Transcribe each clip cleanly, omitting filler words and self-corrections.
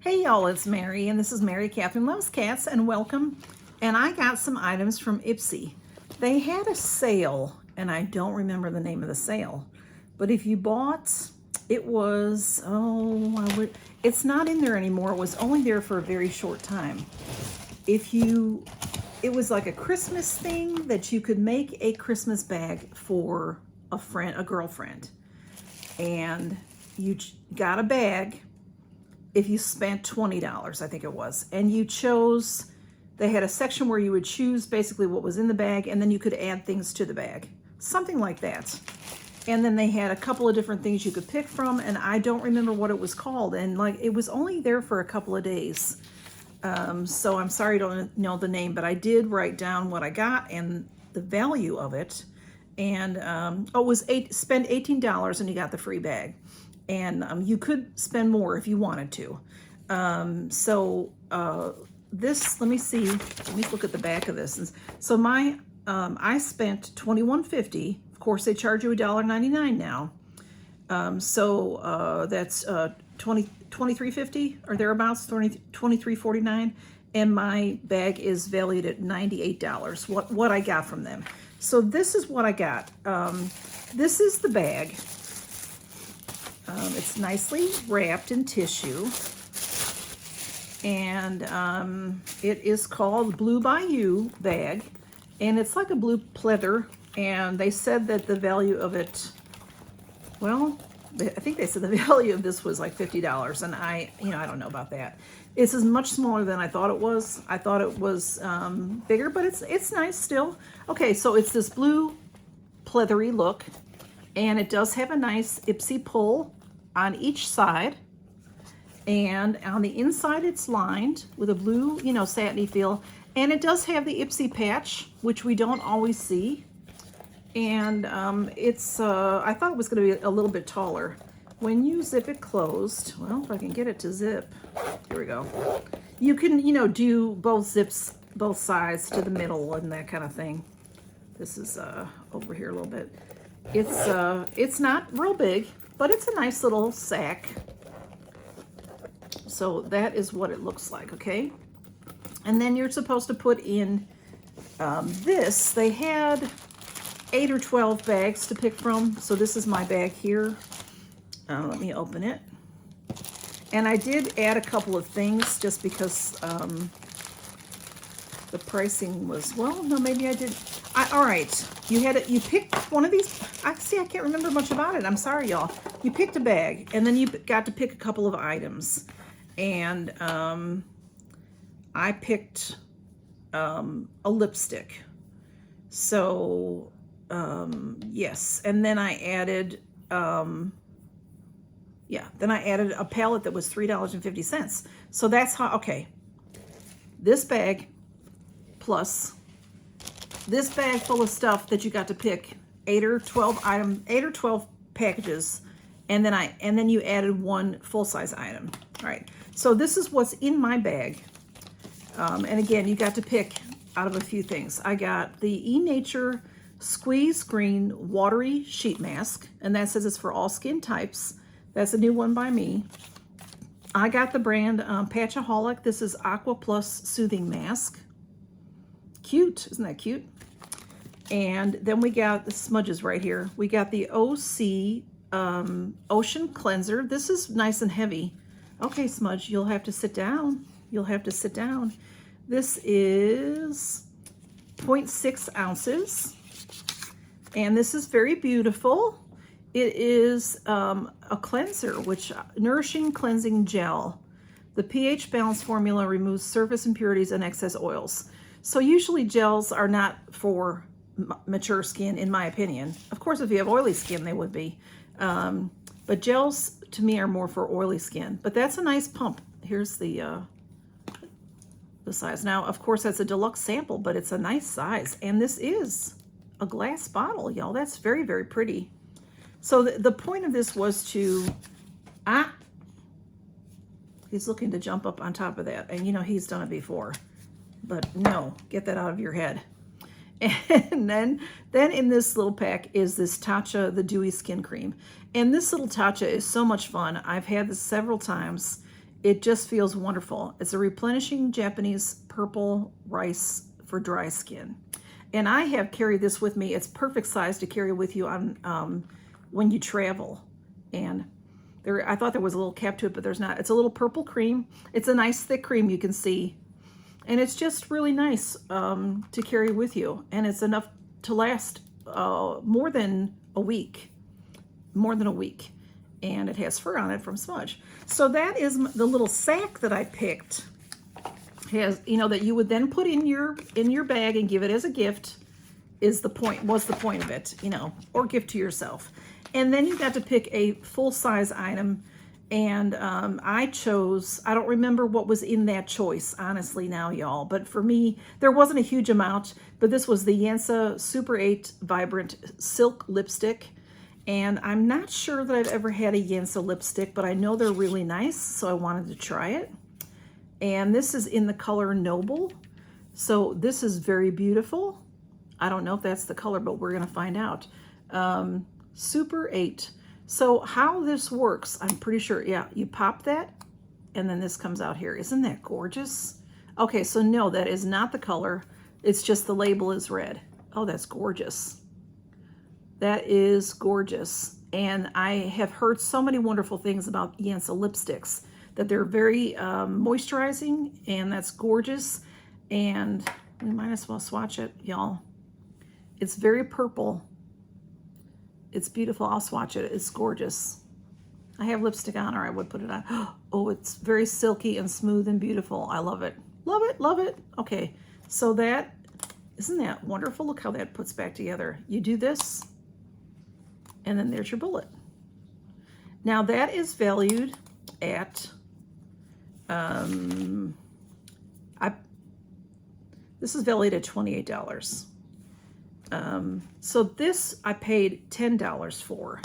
Hey y'all, it's Mary, and this is Mary Catherine Loves Cats, and welcome. And I got some items from Ipsy. They had a sale, and I don't remember the name of the sale, but if you bought, it was, it's not in there anymore. It was only there for a very short time. It was like a Christmas thing that you could make a Christmas bag for a friend, a girlfriend, and you got a bag if you spent $20, I think it was, and you chose, they had a section where you would choose basically what was in the bag, and then you could add things to the bag, something like that. And then they had a couple of different things you could pick from, and I don't remember what it was called, and like it was only there for a couple of days. So I'm sorry I don't know the name, but I did write down what I got and the value of it. And it was spend $18 and you got the free bag. And you could spend more if you wanted to. This, let me see, let me look at the back of this. So I spent $21.50. Of course, they charge you $1.99 now. That's $23.50 or thereabouts, $23.49. And my bag is valued at $98, what I got from them. So this is what I got. This is the bag. It's nicely wrapped in tissue, and it is called Blue Bayou bag, and it's like a blue pleather, and they said that the value of it, well, I think they said the value of this was like $50, and I don't know about that. This is much smaller than I thought it was. I thought it was bigger, but it's nice still. Okay, so it's this blue pleathery look, and it does have a nice Ipsy pull on each side, and on the inside it's lined with a blue, satiny feel, and it does have the Ipsy patch, which we don't always see. And I thought it was going to be a little bit taller. When you zip it closed, well, if I can get it to zip, here we go. You can, do both zips, both sides to the middle and that kind of thing. This is over here a little bit. It's not real big, but it's a nice little sack. So that is what it looks like, okay? And then you're supposed to put in this. They had 8 or 12 bags to pick from. So this is my bag here. Let me open it. And I did add a couple of things just because the pricing was, well, no, maybe I did. All right, you picked one of these. I can't remember much about it. I'm sorry, y'all. You picked a bag, and then you got to pick a couple of items. And I picked a lipstick. So, yes. And then I added, then I added a palette that was $3.50. So that's how, okay. This bag plus this bag full of stuff that you got to pick 8 or 12 packages, and then you added one full-size item. All right, so this is what's in my bag, and again, you got to pick out of a few things. I got the eNature Squeeze Green Watery Sheet Mask, and that says it's for all skin types. That's a new one by me. I got the brand Patchaholic. This is Aqua Plus Soothing Mask. Cute, isn't that cute? And then we got the smudges right here. We got the OC Ocean Cleanser. This is nice and heavy. Okay, Smudge, you'll have to sit down. You'll have to sit down. This is 0.6 ounces. And this is very beautiful. It is a cleanser, which nourishing cleansing gel. The pH balance formula removes surface impurities and excess oils. So usually gels are not for mature skin, in my opinion. Of course, if you have oily skin, they would be. But gels, to me, are more for oily skin. But that's a nice pump. Here's the size. Now, of course, that's a deluxe sample, but it's a nice size. And this is a glass bottle, y'all. That's very, very pretty. So the point of this was to... he's looking to jump up on top of that. And, he's done it before. But no, get that out of your head. And then in this little pack is this Tatcha, the Dewy Skin Cream. And this little Tatcha is so much fun. I've had this several times, It just feels wonderful. It's a replenishing Japanese purple rice for dry skin. And I have carried this with me. It's perfect size to carry with you on when you travel. And I thought there was a little cap to it, but there's not. It's a little purple cream. It's a nice thick cream, you can see. And it's just really nice to carry with you. And it's enough to last more than a week. More than a week. And it has fur on it from smudge. So that is the little sack that I picked. Has, you know, that you would then put in your bag and give it as a gift was the point of it, you know, or gift to yourself. And then you got to pick a full-size item, and I chose, I don't remember what was in that choice, honestly now, y'all, but for me, there wasn't a huge amount, but this was the Yansa Super 8 Vibrant Silk Lipstick. And I'm not sure that I've ever had a Yansa lipstick, but I know they're really nice, so I wanted to try it. And this is in the color Noble. So this is very beautiful. I don't know if that's the color, but we're gonna find out. Super 8. So how this works, I'm pretty sure, yeah, you pop that, and then this comes out here. Isn't that gorgeous? Okay, so no, that is not the color. It's just the label is red. Oh, that's gorgeous. That is gorgeous. And I have heard so many wonderful things about Yansa lipsticks, that they're very moisturizing, and that's gorgeous. And we might as well swatch it, y'all. It's very purple. It's beautiful. I'll swatch it. It's gorgeous. I have lipstick on, or I would put it on. Oh, it's very silky and smooth and beautiful. I love it. Love it, love it. Okay, so that, isn't that wonderful? Look how that puts back together. You do this, and then there's your bullet. Now that is valued at, this is valued at $28. So this I paid $10 for.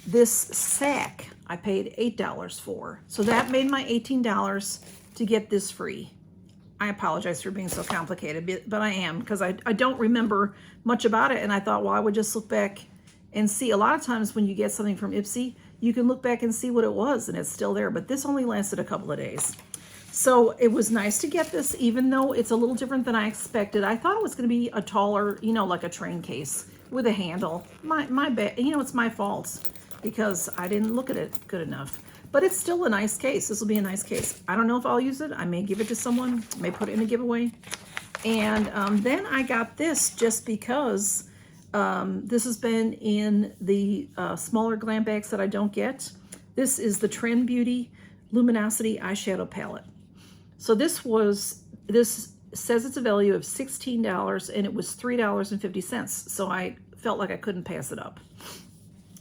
This sack I paid $8 for. So that made my $18 to get this free. I apologize for being so complicated, but I am, because I don't remember much about it, and I thought, well, I would just look back and see. A lot of times when you get something from Ipsy, you can look back and see what it was, and it's still there, but this only lasted a couple of days. So it was nice to get this, even though it's a little different than I expected. I thought it was going to be a taller, you know, like a train case with a handle. My bad, you know, it's my fault because I didn't look at it good enough. But it's still a nice case. This will be a nice case. I don't know if I'll use it. I may give it to someone, may put it in a giveaway. And then I got this just because this has been in the smaller glam bags that I don't get. This is the Trend Beauty Luminosity Eyeshadow Palette. So this says it's a value of $16, and it was $3.50. So I felt like I couldn't pass it up.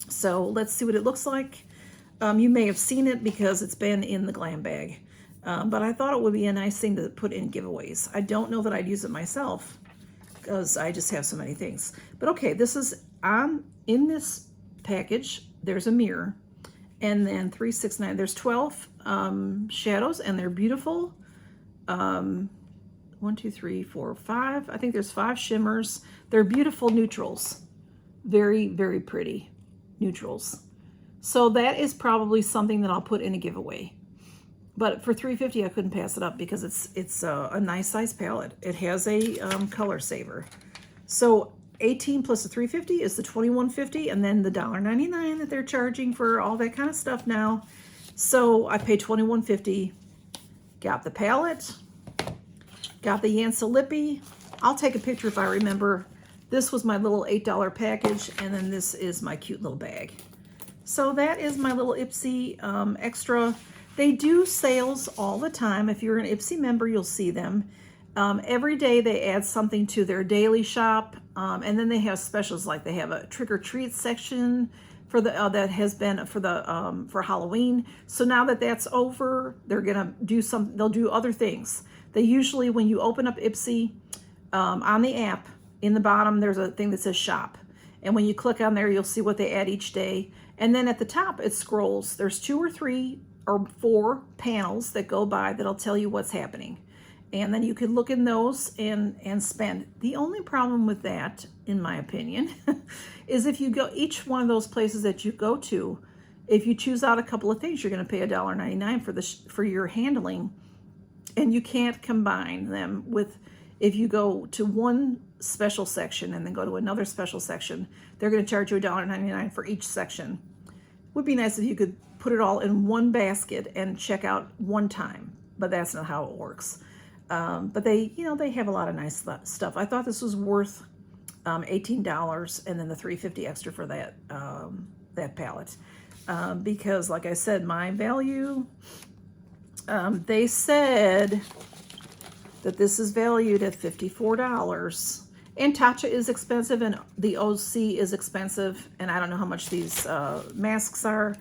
So let's see what it looks like. You may have seen it because it's been in the glam bag. But I thought it would be a nice thing to put in giveaways. I don't know that I'd use it myself because I just have so many things. But okay, this is in this package. There's a mirror, and then 3, 6, 9. There's 12 shadows, and they're beautiful. 1, 2, 3, 4, 5. I think there's 5 shimmers. They're beautiful neutrals. Very, very pretty neutrals. So that is probably something that I'll put in a giveaway. But for $3.50, I couldn't pass it up because it's a nice size palette. It has a color saver. So 18 plus the $3.50 is the $21.50, and then the $1.99 that they're charging for all that kind of stuff now. So I paid $21.50. Got the palette, got the Yansa Lippy. I'll take a picture if I remember. This was my little $8 package, and then this is my cute little bag. So that is my little Ipsy extra. They do sales all the time. If you're an Ipsy member, you'll see them. Every day they add something to their daily shop, and then they have specials, like they have a trick-or-treat section for the that has been for Halloween. So now that that's over, they're gonna do they'll do other things. They usually, when you open up Ipsy on the app, in the bottom there's a thing that says shop, and when you click on there, you'll see what they add each day. And then at the top it scrolls. There's 2 or 3 or 4 panels that go by that'll tell you what's happening, and then you can look in those and spend. The only problem with that, in my opinion, is if you go each one of those places that you go to, If you choose out a couple of things, you're going to pay $1.99 for for your handling, and you can't combine them with, if you go to one special section and then go to another special section, they're going to charge you $1.99 for each section. Would be nice if you could put it all in one basket and check out one time, but that's not how it works. But they, you know, they have a lot of nice stuff. I thought this was worth $18, and then the $3.50 extra for that that palette, because like I said, my value, they said that this is valued at $54. And Tatcha is expensive, and the OC is expensive, and I don't know how much these masks are.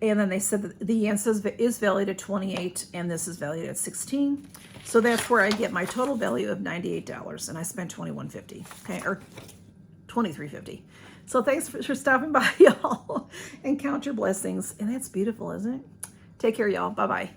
And then they said that the Yansa is valued at $28, and this is valued at $16. So that's where I get my total value of $98, and I spent $21.50, okay, or $23.50. So thanks for stopping by, y'all, and count your blessings. And that's beautiful, isn't it? Take care, y'all. Bye-bye.